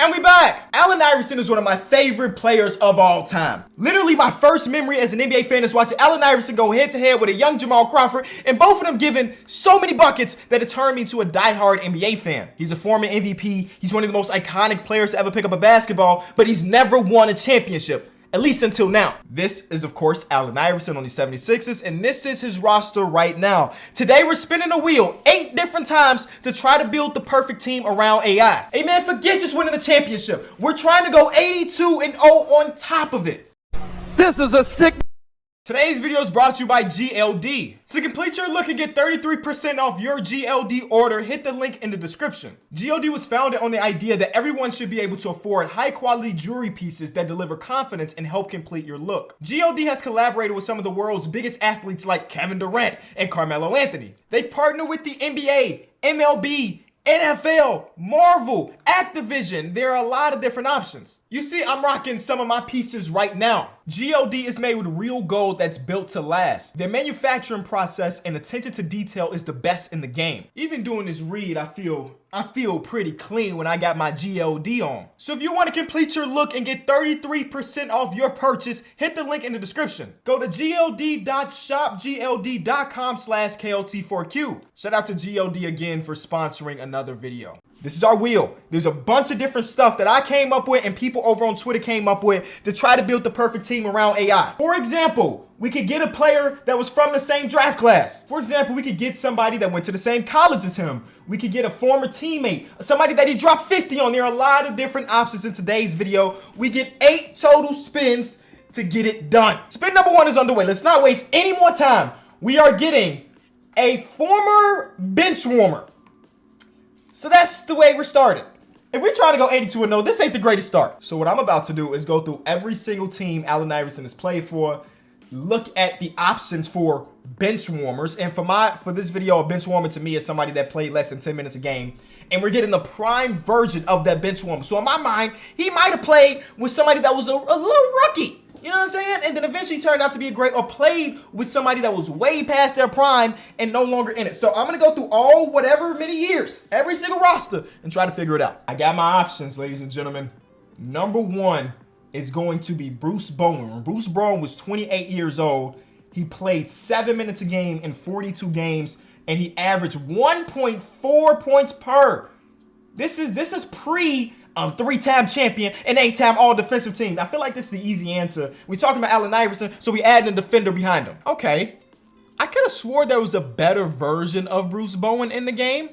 And we back. Allen Iverson is one of my favorite players of all time. Literally my first memory as an NBA fan is watching Allen Iverson go head to head with a young Jamal Crawford, and both of them giving so many buckets that it turned me into a diehard NBA fan. He's a former MVP. He's one of the most iconic players to ever pick up a basketball, but he's never won a championship. At least until now. This is, of course, Allen Iverson on the 76ers, and this is his roster right now. Today, we're spinning the wheel 8 different times to try to build the perfect team around AI. Hey, man, forget just winning a championship. We're trying to go 82-0 on top of it. This is a sick... Today's video is brought to you by GLD. To complete your look and get 33% off your GLD order, hit the link in the description. GLD was founded on the idea that everyone should be able to afford high-quality jewelry pieces that deliver confidence and help complete your look. GLD has collaborated with some of the world's biggest athletes like Kevin Durant and Carmelo Anthony. They've partnered with the NBA, MLB, NFL, Marvel, Activision. There are a lot of different options. You see, I'm rocking some of my pieces right now. GLD is made with real gold that's built to last. Their manufacturing process and attention to detail is the best in the game. Even doing this read, I feel pretty clean when I got my GLD on. So if you want to complete your look and get 33% off your purchase, hit the link in the description. Go to gld.shopgld.com/KLT4Q. Shout out to GLD again for sponsoring another video. This is our wheel. There's a bunch of different stuff that I came up with and people over on Twitter came up with to try to build the perfect team around AI. For example, we could get a player that was from the same draft class. For example, we could get somebody that went to the same college as him. We could get a former teammate, somebody that he dropped 50 on. There are a lot of different options in today's video. We get 8 total spins to get it done. Spin number 1 is underway. Let's not waste any more time. We are getting a former bench warmer. So that's the way we're starting. If we're trying to go 82-0, this ain't the greatest start. So what I'm about to do is go through every single team Allen Iverson has played for, look at the options for bench warmers. And for this video, a bench warmer to me is somebody that played less than 10 minutes a game. And we're getting the prime version of that bench warmer. So in my mind, he might have played with somebody that was a little rookie. You know what I'm saying? And then eventually turned out to be a great, or played with somebody that was way past their prime and no longer in it. So I'm going to go through all whatever many years, every single roster, and try to figure it out. I got my options, ladies and gentlemen. Number 1 is going to be Bruce Bowen. When Bruce Bowen was 28 years old, he played 7 minutes a game in 42 games, and he averaged 1.4 points per. This is pre 3-time champion and 8-time all-defensive team. I feel like this is the easy answer. We're talking about Allen Iverson, so we add a defender behind him. Okay. I could have swore there was a better version of Bruce Bowen in the game,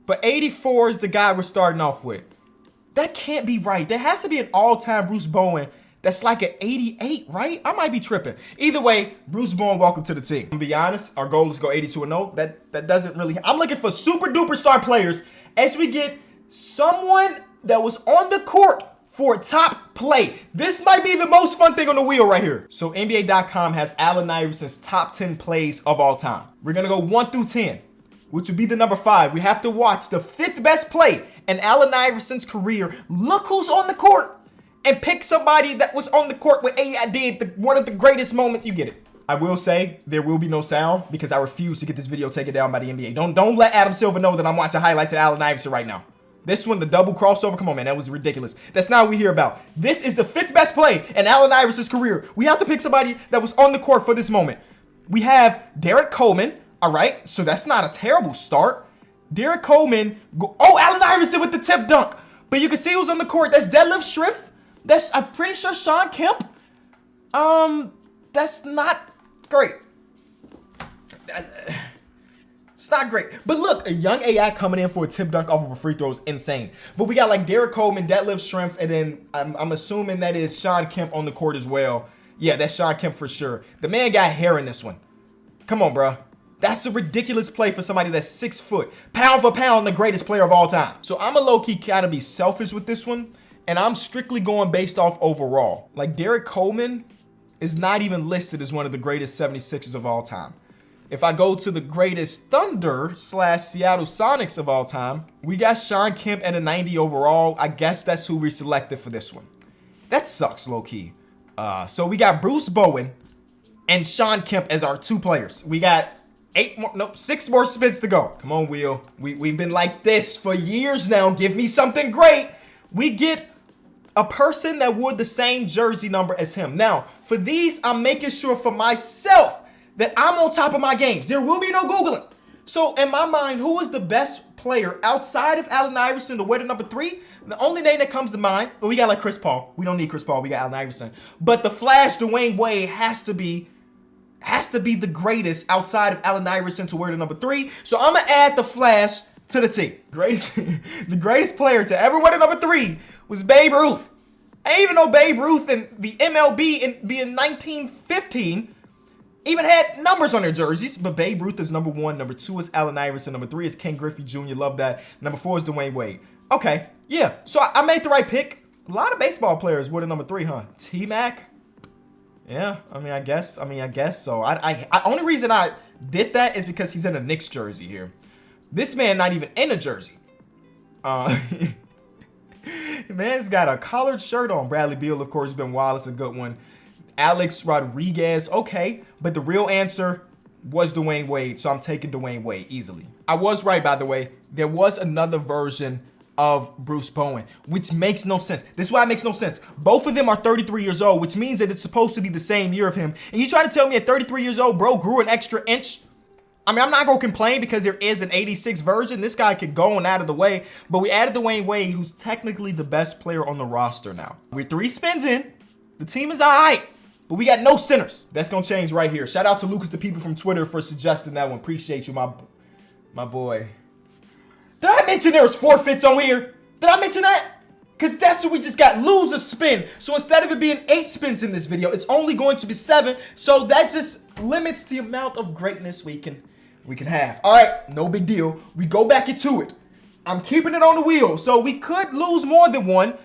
but 84 is the guy we're starting off with. That can't be right. There has to be an all-time Bruce Bowen that's like an 88, right? I might be tripping. Either way, Bruce Bowen, welcome to the team. To be honest, our goal is to go 82-0. That doesn't really... I'm looking for super-duper star players as we get someone that was on the court for top play. This might be the most fun thing on the wheel right here. So NBA.com has Allen Iverson's top 10 plays of all time. We're going to go 1 through 10, which would be the number 5. We have to watch the 5th best play in Allen Iverson's career. Look who's on the court and pick somebody that was on the court when AI did one of the greatest moments. You get it. I will say there will be no sound because I refuse to get this video taken down by the NBA. Don't let Adam Silver know that I'm watching highlights of Allen Iverson right now. This one, the double crossover, come on, man, that was ridiculous. That's not what we hear about. This is the 5th best play in Allen Iverson's career. We have to pick somebody that was on the court for this moment. We have Derek Coleman, all right? So that's not a terrible start. Derek Coleman, Allen Iverson with the tip dunk. But you can see who's on the court. That's Deadlift Shrift. That's, I'm pretty sure, Sean Kemp. That's not great. It's not great. But look, a young AI coming in for a tip dunk off of a free throw is insane. But we got like Derek Coleman, Deadlift Shrimp, and then I'm assuming that is Sean Kemp on the court as well. Yeah, that's Sean Kemp for sure. The man got hair in this one. Come on, bro. That's a ridiculous play for somebody that's 6 foot. Pound for pound, the greatest player of all time. So I'm a low-key kind of be selfish with this one, and I'm strictly going based off overall. Like Derek Coleman is not even listed as one of the greatest 76ers of all time. If I go to the greatest Thunder / Seattle Sonics of all time, we got Sean Kemp at a 90 overall. I guess that's who we selected for this one. That sucks, low-key. So we got Bruce Bowen and Sean Kemp as our 2 players. We got 6 more spins to go. Come on, Will. We've been like this for years now. Give me something great. we get a person that wore the same jersey number as him. Now, for these, I'm making sure for myself that I'm on top of my games. There will be no Googling. So in my mind, who is the best player outside of Allen Iverson to wear the number 3? The only name that comes to mind, well, we got like Chris Paul. We don't need Chris Paul. We got Allen Iverson. But the Flash, Dwyane Wade, has to be the greatest outside of Allen Iverson to wear the number 3. So I'm going to add the Flash to the team. The greatest player to ever wear the number 3 was Babe Ruth. I didn't even know Babe Ruth and the MLB being 1915 even had numbers on their jerseys. But Babe Ruth is number 1. Number 2 is Allen Iverson. Number 3 is Ken Griffey Jr. Love that. Number 4 is Dwyane Wade. Okay, yeah. So I made the right pick. A lot of baseball players wore the number 3, huh? T-Mac. Yeah, I guess so. Only reason I did that is because he's in a Knicks jersey here. This man not even in a jersey. Man's got a collared shirt on. Bradley Beal, of course, Ben Wallace, a good one. Alex Rodriguez, okay. But the real answer was Dwyane Wade, so I'm taking Dwyane Wade easily. I was right, by the way. There was another version of Bruce Bowen, which makes no sense. This is why it makes no sense. Both of them are 33 years old, which means that it's supposed to be the same year of him. And you try to tell me at 33 years old, bro grew an extra inch? I mean, I'm not going to complain because there is an 86 version. This guy can go on out of the way. But we added Dwyane Wade, who's technically the best player on the roster now. We're 3 spins in. The team is all right. But we got no centers. That's going to change right here. Shout out to Lucas, the people from Twitter, for suggesting that one. Appreciate you, my boy. Did I mention there was forfeits on here? Did I mention that? Because that's what we just got. Lose a spin. So instead of it being 8 spins in this video, it's only going to be 7. So that just limits the amount of greatness we can have. All right, no big deal. We go back into it. I'm keeping it on the wheel. So we could lose more than one,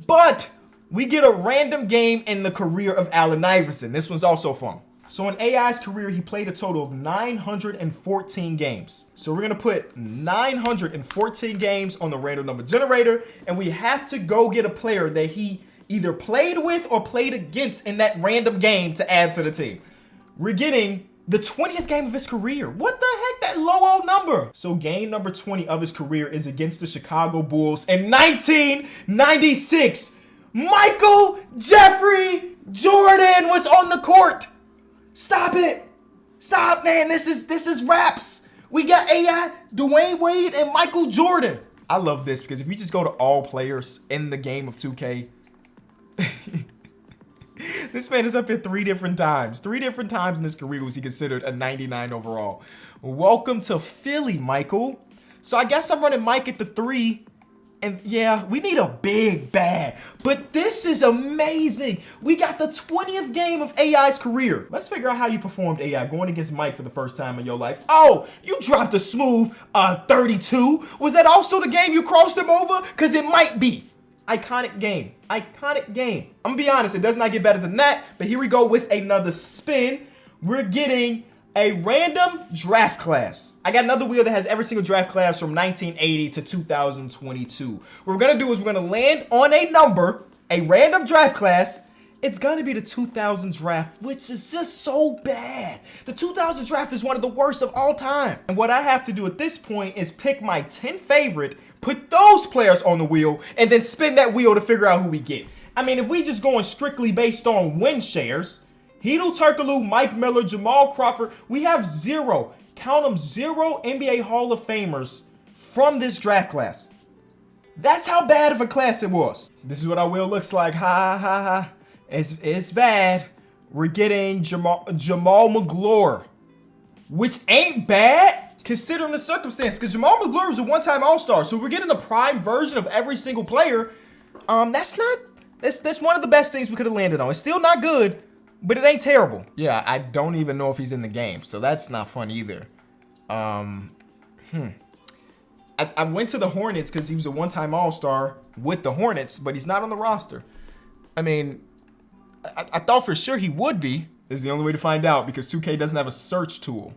but we get a random game in the career of Allen Iverson. This one's also fun. So in AI's career, he played a total of 914 games. So we're going to put 914 games on the random number generator, and we have to go get a player that he either played with or played against in that random game to add to the team. We're getting the 20th game of his career. What the heck, that low old number? So game number 20 of his career is against the Chicago Bulls in 1996. Michael Jeffrey Jordan was on the court. Stop it. Stop, man. This is raps. We got AI, Dwyane Wade, and Michael Jordan. I love this because if you just go to all players in the game of 2K, this man is up here 3 different times. 3 different times in his career was he considered a 99 overall. Welcome to Philly, Michael. So I guess I'm running Mike at the 3. And yeah, we need a big bag. But this is amazing. We got the 20th game of AI's career. Let's figure out how you performed AI going against Mike for the first time in your life. Oh, you dropped a smooth 32. Was that also the game you crossed him over? Because it might be. Iconic game. Iconic game. I'm going to be honest, it does not get better than that. But here we go with another spin. We're getting a random draft class. I got another wheel that has every single draft class from 1980 to 2022. What we're going to do is we're going to land on a number, a random draft class. It's going to be the 2000 draft, which is just so bad. The 2000 draft is one of the worst of all time. And what I have to do at this point is pick my 10 favorite, put those players on the wheel, and then spin that wheel to figure out who we get. I mean, if we just going strictly based on win shares, Hedo Turkoglu, Mike Miller, Jamal Crawford, we have 0, count them, 0 NBA Hall of Famers from this draft class. That's how bad of a class it was. This is what our wheel looks like. Ha, ha, ha. It's bad. We're getting Jamal McGlure, which ain't bad considering the circumstance, because Jamal McGlure was a one-time All-Star. So if we're getting the prime version of every single player, that's one of the best things we could have landed on. It's still not good, but it ain't terrible. Yeah, I don't even know if he's in the game, so that's not fun either. I went to the Hornets because he was a one-time All-Star with the Hornets, but he's not on the roster. I mean, I thought for sure he would be. This is the only way to find out because 2K doesn't have a search tool.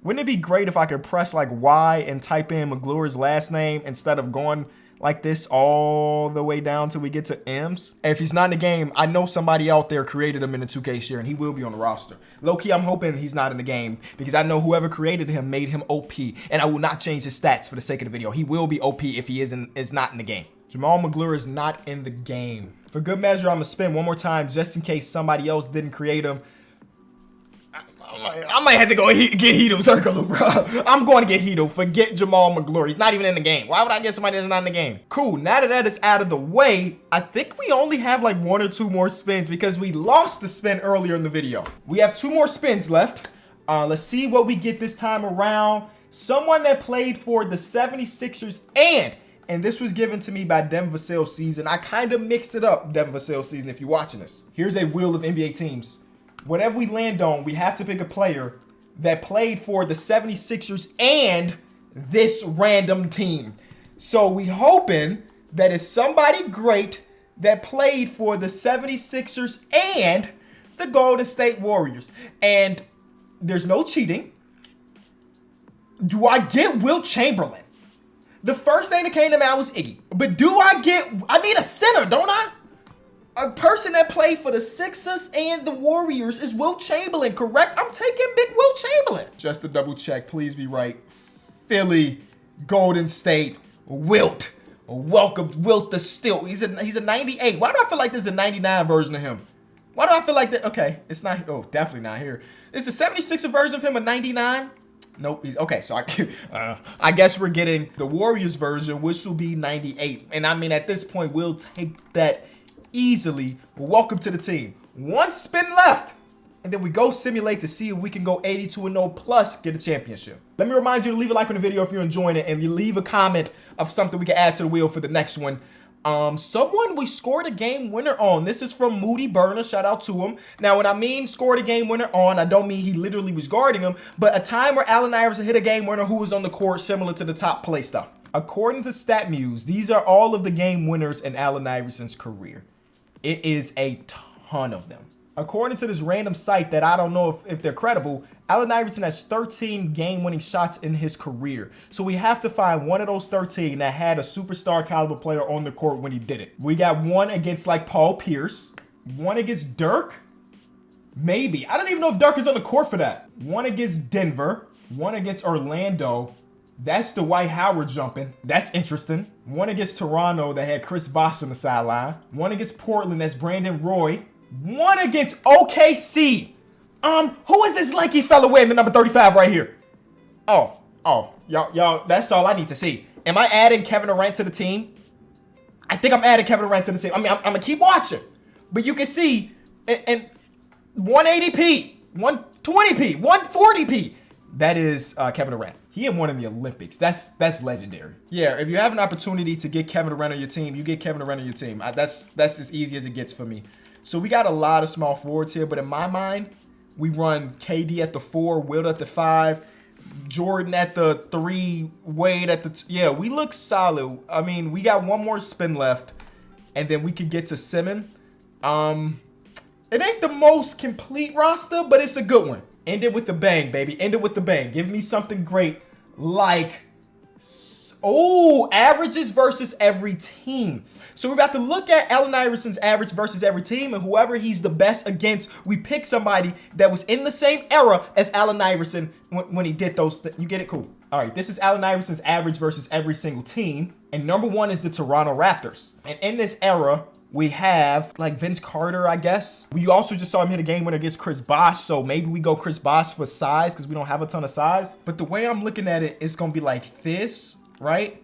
Wouldn't it be great if I could press like Y and type in McGlure's last name instead of going like this all the way down till we get to M's? And if he's not in the game, I know somebody out there created him in the 2K share and he will be on the roster. Low-key, I'm hoping he's not in the game because I know whoever created him made him OP, and I will not change his stats for the sake of the video. He will be OP if he is not in the game. Jamal McGlure is not in the game. For good measure, I'm going to spin one more time just in case somebody else didn't create him. I might have to go get Hedo Turkoglu, bro. I'm going to get Hedo. Forget Jamal McGlure. He's not even in the game. Why would I get somebody that's not in the game? Cool. Now that is out of the way, I think we only have like 1 or 2 more spins because we lost the spin earlier in the video. We have 2 more spins left. Let's see what we get this time around. Someone that played for the 76ers and this was given to me by Devin Vassell Season. I kind of mixed it up, Devin Vassell Season, if you're watching this. Here's a wheel of NBA teams. Whatever we land on, we have to pick a player that played for the 76ers and this random team. So we hoping that it's somebody great that played for the 76ers and the Golden State Warriors. And there's no cheating. Do I get Wilt Chamberlain? The first thing that came to mind was Iggy. But I need a center, don't I? A person that played for the Sixers and the Warriors is Wilt Chamberlain, correct? I'm taking big Wilt Chamberlain. Just to double check, please be right. Philly, Golden State, Wilt. Welcome, Wilt the Stilt. He's a 98. Why do I feel like there's a 99 version of him? Why do I feel like that? Okay, it's not. Oh, definitely not here. Is the 76er version of him a 99? Nope. Okay, so I guess we're getting the Warriors version, which will be 98. And I mean, at this point, we'll take that easily. Welcome to the team. 1 spin left. And then we go simulate to see if we can go 82-0 plus get a championship. Let me remind you to leave a like on the video if you're enjoying it, and you leave a comment of something we can add to the wheel for the next one. Someone we scored a game winner on. This is from Moody Burner. Shout out to him. Now, when I mean scored a game winner on, I don't mean he literally was guarding him, but a time where Allen Iverson hit a game winner who was on the court, similar to the top play stuff. According to StatMuse, these are all of the game winners in Allen Iverson's career. It is a ton of them. According to this random site that I don't know if they're credible, Allen Iverson has 13 game-winning shots in his career. So we have to find one of those 13 that had a superstar caliber player on the court when he did it. We got one against like Paul Pierce, one against Dirk, maybe. I don't even know if Dirk is on the court for that. One against Denver, one against Orlando. That's Dwight Howard jumping. That's interesting. One against Toronto that had Chris Bosh on the sideline. One against Portland, that's Brandon Roy. One against OKC. Who is this lanky fella wearing the number 35 right here? Oh, y'all, that's all I need to see. Am I adding Kevin Durant to the team? I think I'm adding Kevin Durant to the team. I mean, I'm gonna keep watching. But you can see, and 180p, 120p, 140p. That is Kevin Durant. He had one in the Olympics. That's legendary. Yeah, if you have an opportunity to get Kevin Durant on your team, you get Kevin Durant on your team. That's as easy as it gets for me. So we got a lot of small forwards here, but in my mind, we run KD at the 4, Wilt at the 5, Jordan at the 3, Wade at the yeah, we look solid. I mean, we got 1 more spin left, and then we could get to Simmons. It ain't the most complete roster, but it's a good one. End it with the bang, baby. End it with the bang. Give me something great like, averages versus every team. So we're about to look at Allen Iverson's average versus every team, and whoever he's the best against, we pick somebody that was in the same era as Allen Iverson when he did those. You get it? Cool. All right, this is Allen Iverson's average versus every single team, and number 1 is the Toronto Raptors. And in this era, we have like Vince Carter, I guess. We also just saw him hit a game winner against Chris Bosh, so maybe we go Chris Bosh for size because we don't have a ton of size. But the way I'm looking at it, it's going to be like this, right?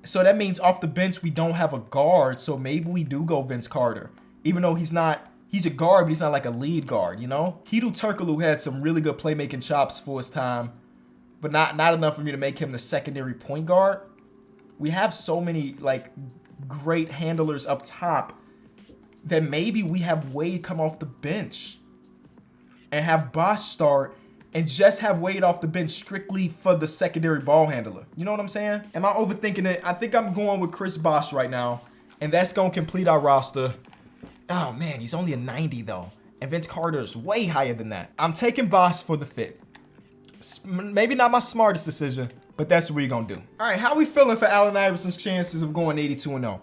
So that means off the bench, we don't have a guard. So maybe we do go Vince Carter, even though he's a guard, but he's not like a lead guard, you know? Hedo Turkoglu had some really good playmaking chops for his time, but not enough for me to make him the secondary point guard. We have so many like great handlers up top that maybe we have Wade come off the bench and have Bosh start and just have Wade off the bench strictly for the secondary ball handler. You know what I'm saying? Am I overthinking it? I think I'm going with Chris Bosh right now, and that's going to complete our roster. Oh, man, he's only a 90, though, and Vince Carter is way higher than that. I'm taking Bosh for the fit. Maybe not my smartest decision, but that's what we're going to do. All right, how we feeling for Allen Iverson's chances of going 82-0?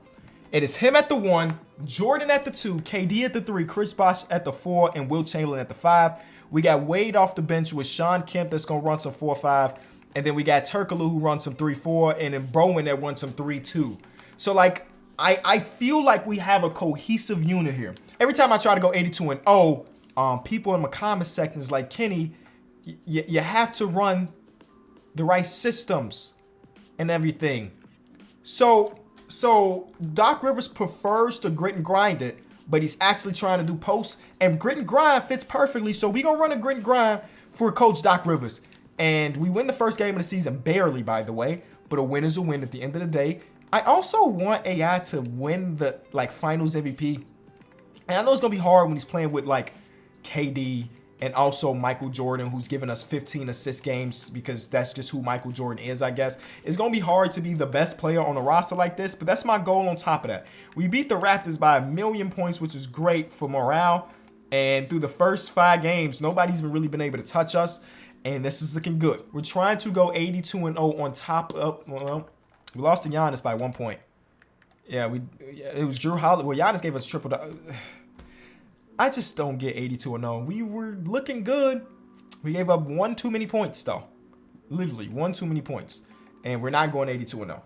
It is him at the 1, Jordan at the 2, KD at the 3, Chris Bosh at the 4, and Wilt Chamberlain at the 5. We got Wade off the bench with Sean Kemp that's going to run some 4-5. And then we got Turkoglu who runs some 3-4. And then Bowen that runs some 3-2. So, like, I feel like we have a cohesive unit here. Every time I try to go 82-0, people in my comment section is like, Kenny, you have to run the right systems and everything. So Doc Rivers prefers to grit and grind it, but he's actually trying to do posts, and grit and grind fits perfectly. So we gonna run a grit and grind for Coach Doc Rivers. And we win the first game of the season, barely, by the way, but a win is a win at the end of the day. I also want AI to win the finals MVP. And I know it's gonna be hard when he's playing with KD and also Michael Jordan, who's given us 15 assist games, because that's just who Michael Jordan is, I guess. It's going to be hard to be the best player on a roster like this, but that's my goal on top of that. We beat the Raptors by 1,000,000 points, which is great for morale. And through the first 5 games, nobody's even really been able to touch us, and this is looking good. We're trying to go 82-0 on top of, well, we lost to Giannis by 1 point. Yeah, it was Drew Holiday. Well, Giannis gave us triple. I just don't get 82-0. We were looking good. We gave up 1 too many points, though. Literally, 1 too many points. And we're not going 82-0.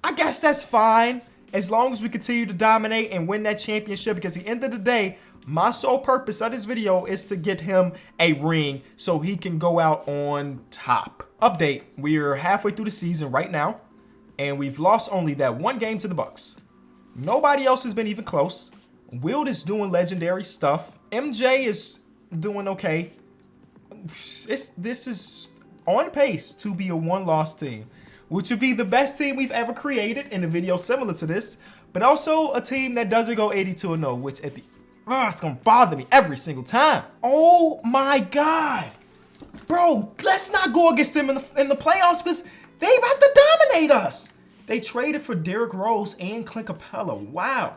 I guess that's fine, as long as we continue to dominate and win that championship, because at the end of the day, my sole purpose of this video is to get him a ring so he can go out on top. Update, we're halfway through the season right now, and we've lost only that 1 game to the Bucks. Nobody else has been even close. Wilt is doing legendary stuff. MJ is doing okay. This is on pace to be a 1-loss team, which would be the best team we've ever created in a video similar to this, but also a team that doesn't go 82-0, which at the it's gonna bother me every single time. Oh my God, bro, let's not go against them in the playoffs, because they about to dominate us. They traded for Derrick Rose and Clint Capella. Wow.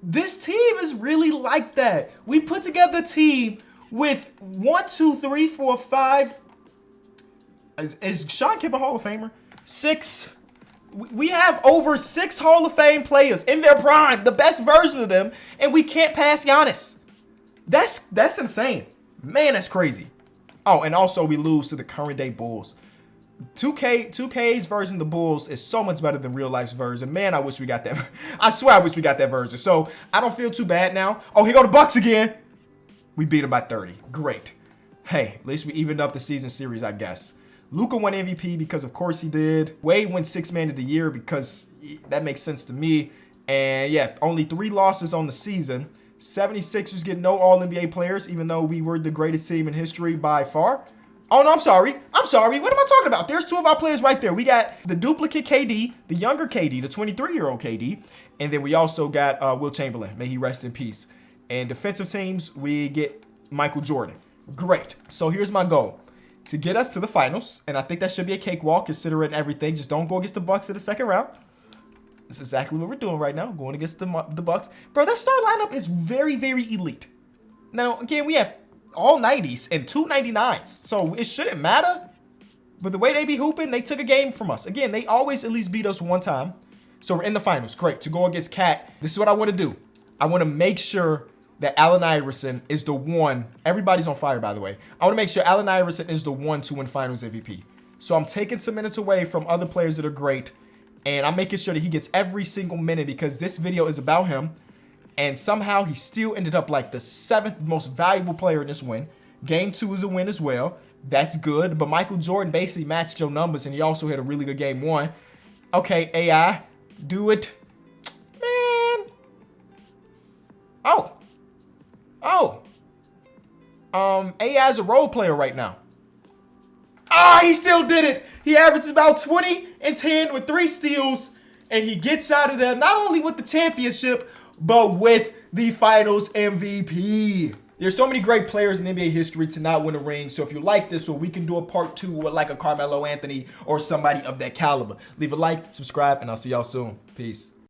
This team is really like that. We put together a team with 1, 2, 3, 4, 5. Is Sean Kemp a Hall of Famer? 6. We have over 6 Hall of Fame players in their prime, the best version of them, and we can't pass Giannis. That's insane. Man, that's crazy. Oh, and also we lose to the current day Bulls. 2K's version of the Bulls is so much better than real life's version. Man, I wish we got that. I swear I wish we got that version. So I don't feel too bad now. Oh, here go the Bucks again. We beat them by 30. Great. Hey, at least we evened up the season series, I guess. Luka won MVP because of course he did. Wade won 6th man of the year because that makes sense to me. And yeah, only 3 losses on the season. 76ers get no All-NBA players, even though we were the greatest team in history by far. Oh, no, I'm sorry. What am I talking about? There's 2 of our players right there. We got the duplicate KD, the younger KD, the 23-year-old KD. And then we also got Wilt Chamberlain. May he rest in peace. And defensive teams, we get Michael Jordan. Great. So here's my goal. To get us to the finals. And I think that should be a cakewalk considering everything. Just don't go against the Bucks in the second round. That's exactly what we're doing right now. Going against the Bucks. Bro, that star lineup is very, very elite. Now, again, we have all 90s and 2 99s. So it shouldn't matter. But the way they be hooping, they took a game from us. Again, they always at least beat us 1 time. So we're in the finals. Great. To go against Cat, this is what I want to do. I want to make sure that Allen Iverson is the one. Everybody's on fire, by the way. I want to make sure Allen Iverson is the one to win finals MVP. So I'm taking some minutes away from other players that are great. And I'm making sure that he gets every single minute because this video is about him. And somehow he still ended up like the 7th most valuable player in this win. Game 2 is a win as well. That's good. But Michael Jordan basically matched your numbers, and he also had a really good game 1. Okay, AI, do it. Man. AI is a role player right now. He still did it. He averages about 20 and 10 with 3 steals, and he gets out of there not only with the championship, but with the finals MVP. There's so many great players in NBA history to not win a ring. So if you like this, we can do a part 2 with like a Carmelo Anthony or somebody of that caliber. Leave a like, subscribe, and I'll see y'all soon. Peace.